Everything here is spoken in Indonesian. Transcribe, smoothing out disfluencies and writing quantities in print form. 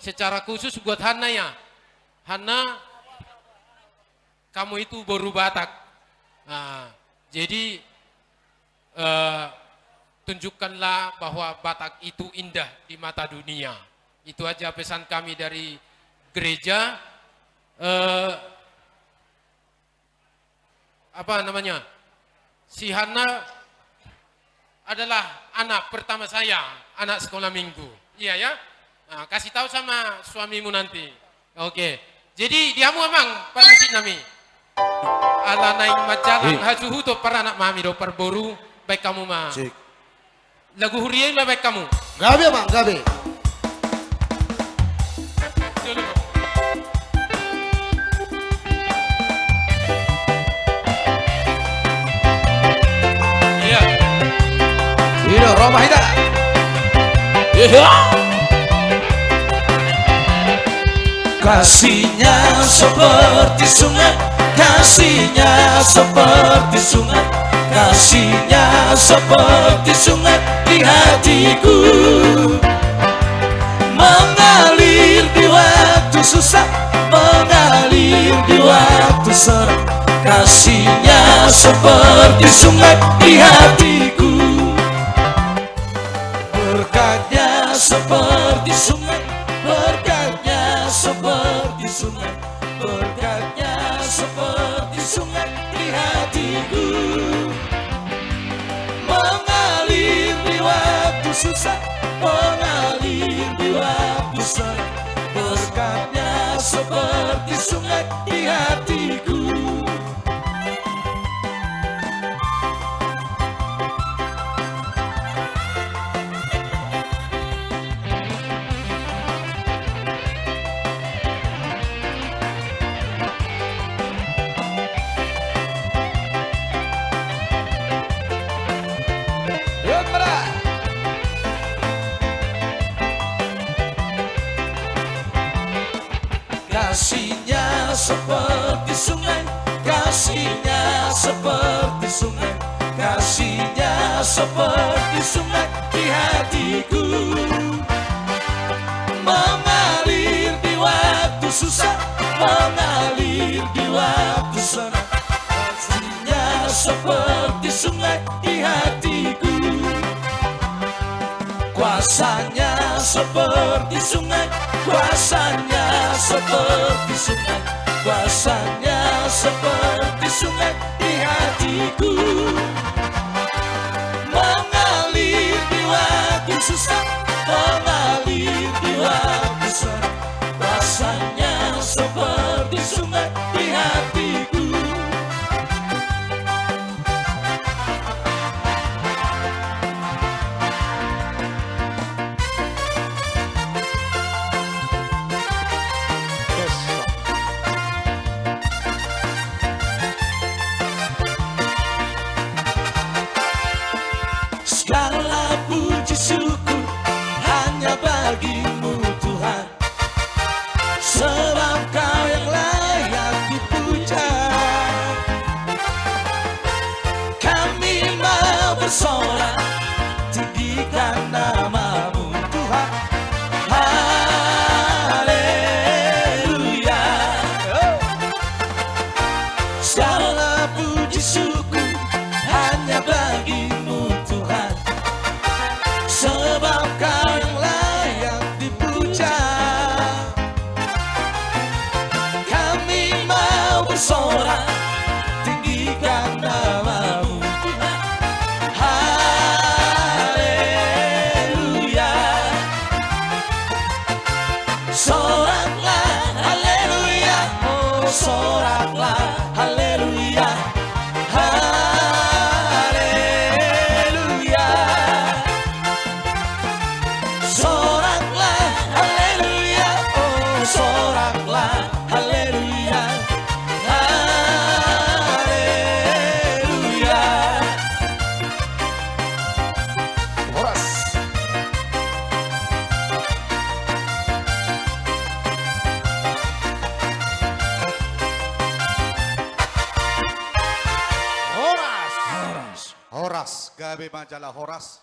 secara khusus buat Hana ya. Hana, kamu itu baru Batak. Nah, jadi tunjukkanlah bahwa Batak itu indah di mata dunia. Itu aja pesan kami dari gereja. Apa namanya? Si Hana adalah anak pertama saya, anak sekolah minggu. Iya ya? Nah, kasih tahu sama suamimu nanti. Oke. Jadi diamu amang permusik nami. Ala naik majalan hajuhu to para anak mami do perboru baik kamu mah. Lagu huriye baik kamu. Gabe bang, gabe. Iya. Ini Roma Hidayah. Kasihnya seperti sungai, kasihnya seperti sungai, kasihnya seperti sungai di hatiku, mengalir di waktu susah, mengalir di waktu seram. Kasihnya seperti sungai di hatiku, berkatnya seperti sungai, berkatnya seperti sungai, berkatnya seperti sungai di hatiku, mengalir di waktu susah, mengalir di waktu seram. Berkatnya seperti sungai di hatiku. Kasihnya seperti sungai, kasihnya seperti sungai, kasihnya seperti sungai di hatiku, mengalir di waktu susah, mengalir di waktu senang. Kasihnya seperti sungai di hatiku, kuasanya seperti sungai, kuasanya seperti sungai, kuasanya seperti sungai di hatiku, mengalir di waktu susah, mengalir di waktu senang. Kuasanya seperti sungai di hatiku. Segala puji syukur hanya bagimu Tuhan, sebab Kau yang layak dipuja. Kami mau bersorak tinggikan nama-Mu Tuhan. Haleluya. Segala puji syukur hanya bagimu Tuhan, sebab Kau yang layak dipuja. Kami mau bersorak tinggikan nama-Mu Tuhan. Haleluya. Soraklah haleluya, oh soraklah haleluya. Haleluya. Soraklah haleluya, oh soraklah haleluya. Haleluya. Horas. Horas. Horas. Gabe majalah Horas.